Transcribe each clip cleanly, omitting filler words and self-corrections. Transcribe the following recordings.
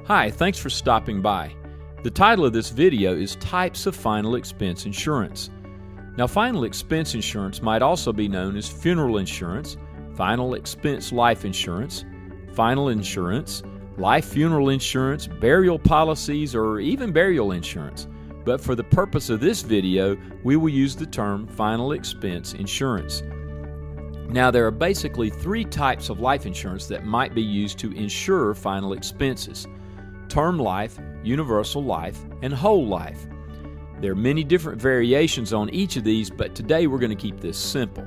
Hi, thanks for stopping by. The title of this video is Types of Final Expense Insurance. Now, final expense insurance might also be known as funeral insurance, final expense life insurance, final insurance, life funeral insurance, burial policies, or even burial insurance. But for the purpose of this video, we will use the term final expense insurance. Now, there are basically three types of life insurance that might be used to insure final expenses: term life, universal life, and whole life. There are many different variations on each of these, but today we're going to keep this simple.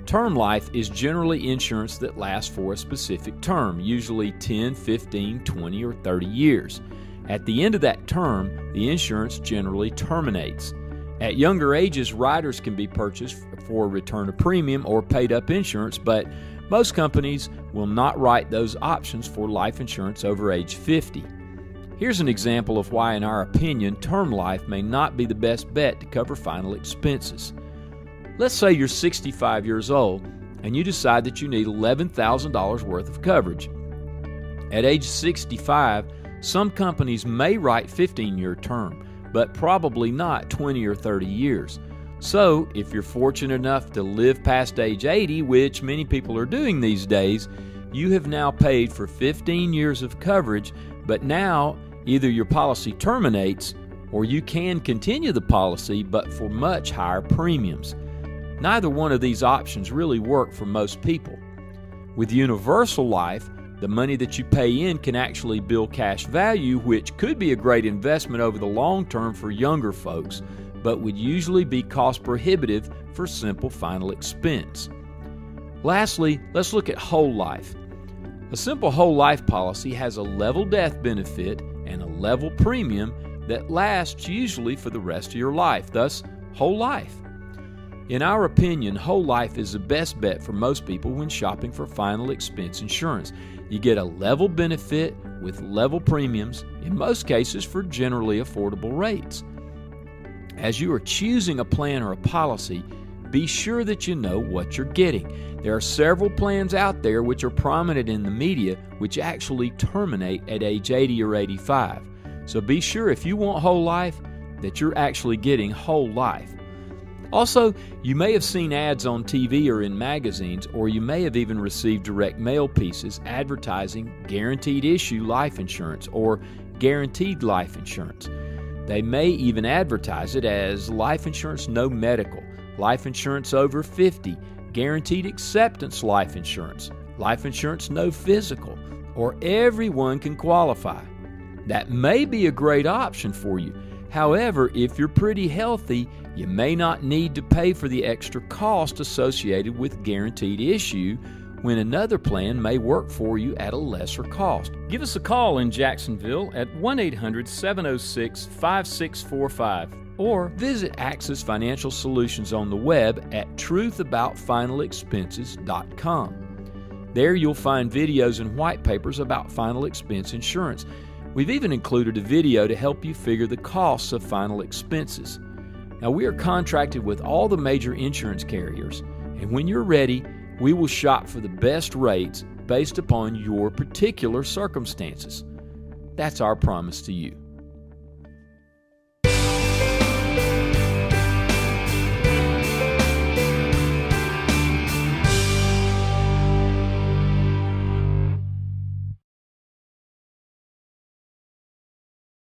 Term life is generally insurance that lasts for a specific term, usually 10, 15, 20, or 30 years. At the end of that term, the insurance generally terminates. At younger ages, riders can be purchased for return of premium or paid-up insurance, but most companies will not write those options for life insurance over age 50. Here's an example of why, in our opinion, term life may not be the best bet to cover final expenses. Let's say you're 65 years old and you decide that you need $11,000 worth of coverage. At age 65, some companies may write 15-year term, but probably not 20 or 30 years. So, if you're fortunate enough to live past age 80, which many people are doing these days, you have now paid for 15 years of coverage, but now either your policy terminates or you can continue the policy but for much higher premiums. Neither one of these options really work for most people. With universal life, the money that you pay in can actually build cash value, which could be a great investment over the long term for younger folks, but would usually be cost prohibitive for simple final expense. Lastly, let's look at whole life. A simple whole life policy has a level death benefit and a level premium that lasts usually for the rest of your life, thus whole life. In our opinion, whole life is the best bet for most people when shopping for final expense insurance. You get a level benefit with level premiums, in most cases for generally affordable rates. As you are choosing a plan or a policy, be sure that you know what you're getting. There are several plans out there which are prominent in the media which actually terminate at age 80 or 85. So be sure, if you want whole life, that you're actually getting whole life. Also, you may have seen ads on TV or in magazines, or you may have even received direct mail pieces advertising guaranteed issue life insurance or guaranteed life insurance. They may even advertise it as life insurance no medical, life insurance over 50, guaranteed acceptance life insurance no physical, or everyone can qualify. That may be a great option for you. However, if you're pretty healthy, you may not need to pay for the extra cost associated with guaranteed issue when another plan may work for you at a lesser cost. Give us a call in Jacksonville at 1-800-706-5645 or visit Axis Financial Solutions on the web at truthaboutfinalexpenses.com. There you'll find videos and white papers about final expense insurance. We've even included a video to help you figure the costs of final expenses. Now, we are contracted with all the major insurance carriers, and when you're ready, we will shop for the best rates based upon your particular circumstances. That's our promise to you.